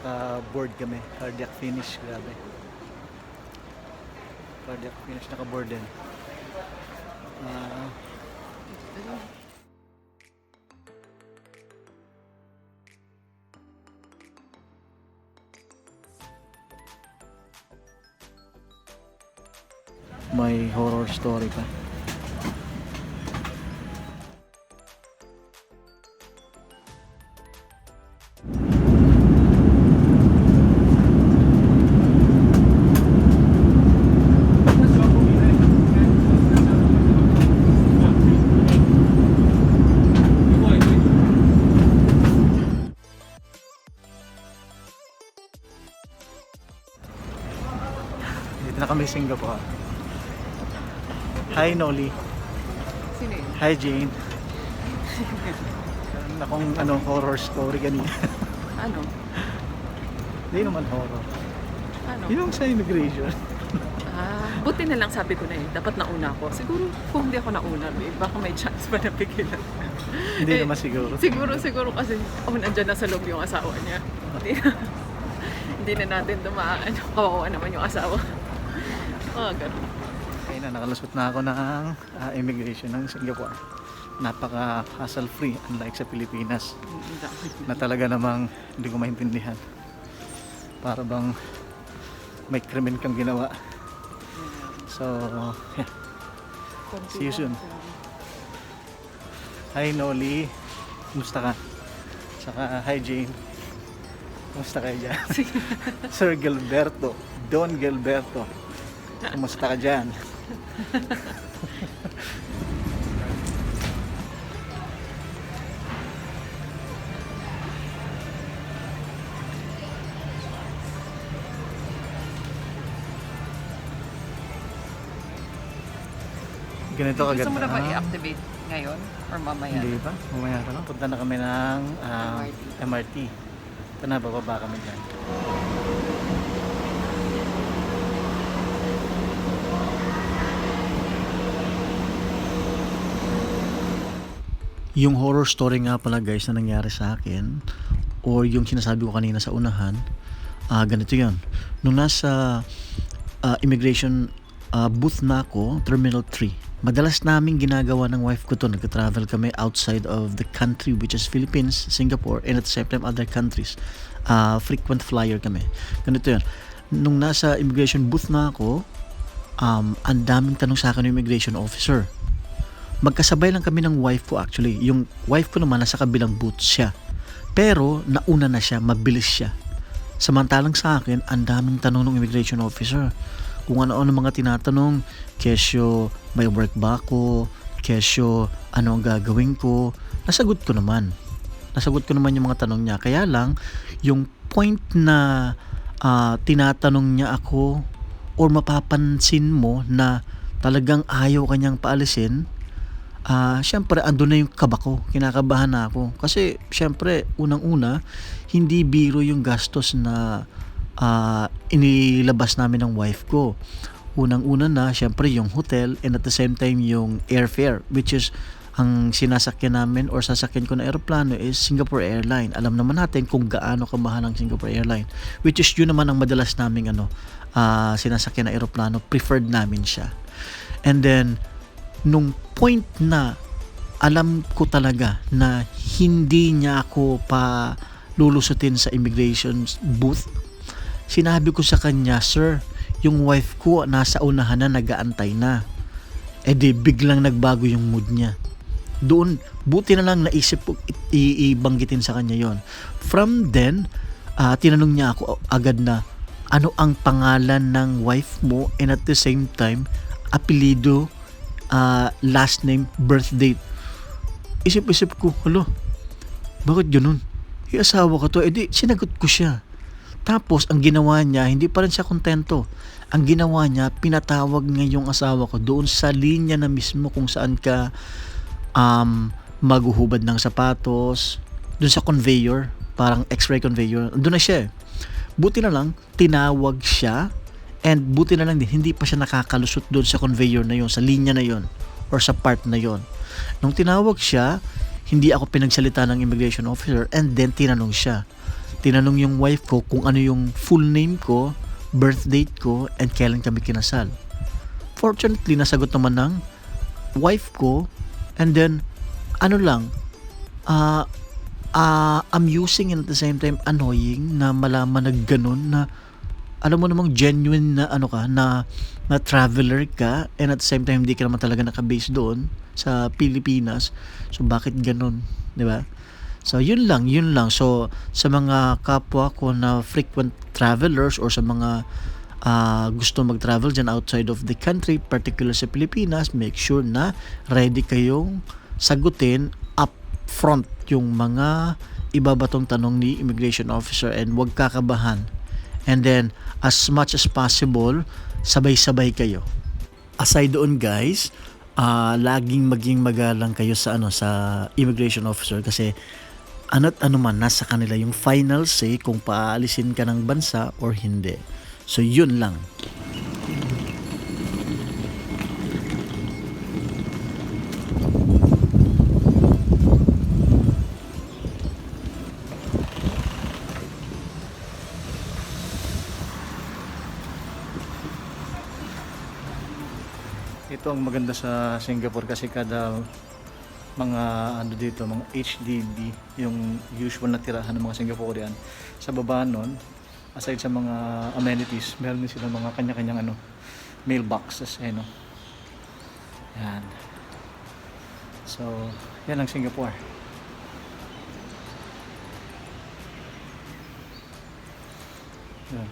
naka-board kami. Cardiac finish, grabe. Cardiac finish, naka-board din. Ah, may horror story pa. Dito na kami Singapore. Hi Noli. Sino yun? Hi Jane. Meron akong horror story kanina. Ano? Hindi naman horror. Ano? Yung sa immigration. Buti na lang sabi ko na dapat nauna ako. Siguro kung hindi ako nauna, baka may chance pa na pigilan. Hindi naman siguro. Siguro kasi nandyan na sa loob yung asawa niya. Hindi na natin dumaan. Kawawa naman yung asawa. Ganun. Kaya na nakalusot na ako ng immigration ng Singapore. Napaka hassle free unlike sa Pilipinas na talaga namang hindi ko maintindihan. Para bang may krimen kang ginawa. So, yeah. See you soon. Hi Noli. Kumusta ka? Saka hi Jane. Kumusta kayo dyan? Sir Gilberto. Don Gilberto. Kumusta ka dyan? Ganito kaganda. Gusto mo na ba i-activate ngayon or mamaya? Hindi pa. Mamaya pa lang. Punta na kami ng MRT. MRT. Ito na, bababa kami dyan. Yung horror story nga pala guys na nangyari sa akin or yung sinasabi ko kanina sa unahan, ganito yun. Nung nasa immigration booth na ako, Terminal 3, madalas namin ginagawa ng wife ko to. Nag-travel kami outside of the country which is Philippines, Singapore, and at the same time other countries. Frequent flyer kami. Ganito yun. Nung nasa immigration booth na ako, ang daming tanong sa akin ng immigration officer. Magkasabay lang kami ng wife ko actually. Yung wife ko naman nasa kabilang booth siya. Pero nauna na siya, mabilis siya. Samantalang sa akin, ang daming tanong ng immigration officer. Kung ano-ano mga tinatanong, kesyo, may work ba ako? Kesyo, ano ang gagawin ko? Nasagot ko naman yung mga tanong niya. Kaya lang, yung point na tinatanong niya ako or mapapansin mo na talagang ayaw kanyang paalisin, syempre andun na yung kaba ko, kinakabahan na ako kasi syempre unang-una hindi biro yung gastos na inilabas namin ng wife ko. Unang-una na syempre yung hotel and at the same time yung airfare, which is ang sinasakyan namin or sasakyan ko na eroplano is Singapore Airline. Alam naman natin kung gaano kamahal ang Singapore Airline, which is yun naman ang madalas naming sinasakyan na eroplano, preferred namin siya. And then nung point na alam ko talaga na hindi niya ako pa lulusutin sa immigration booth, sinabi ko sa kanya, "Sir, yung wife ko nasa unahan na, nag-aantay na." Eh di biglang nagbago yung mood niya. Doon, buti na lang naisip ko ibanggitin sa kanya yon. From then, tinanong niya ako agad na, "Ano ang pangalan ng wife mo?" And at the same time, apelido, last name, birth date. Isip-isip ko, "Hala, bakit ganun? Asawa ko to." Di sinagot ko siya. Tapos ang ginawa niya, hindi pa rin siya kontento. Ang ginawa niya, pinatawag niya yung asawa ko doon sa linya na mismo kung saan ka maghuhubad ng sapatos, doon sa conveyor, parang x-ray conveyor. Doon na siya. Buti na lang tinawag siya. And buti na lang din, hindi pa siya nakakalusot doon sa conveyor na yon, sa linya na yon, or sa part na yon. Nung tinawag siya, hindi ako pinagsalita ng immigration officer and then tinanong siya. tinanong yung wife ko kung ano yung full name ko, birth date ko, and kailan kami kinasal. Fortunately, nasagot naman ng wife ko, and then, ano lang, amusing and at the same time annoying na malaman na ganun na alam mo namang genuine na ano ka na traveler ka, and at the same time hindi ka naman talaga naka-base doon sa Pilipinas, so bakit ganun, di ba? So yun lang. So sa mga kapwa ko na frequent travelers or sa mga gusto mag-travel dyan outside of the country, particular sa Pilipinas, make sure na ready kayong sagutin up front yung mga ibabatong tanong ni immigration officer, and huwag kakabahan. And then, as much as possible, sabay-sabay kayo. Aside doon guys, laging maging magalang kayo sa immigration officer, kasi ano't ano man, nasa kanila yung final say kung paalisin ka ng bansa or hindi. So yun lang. Ito ang maganda sa Singapore, kasi kada mga dito, mga HDB, yung usual na tirahan ng mga Singaporean, sa baba nun, aside sa mga amenities, meron din sila mga kanya-kanyang mailboxes, no? Yan. So, yan ang Singapore. Yan,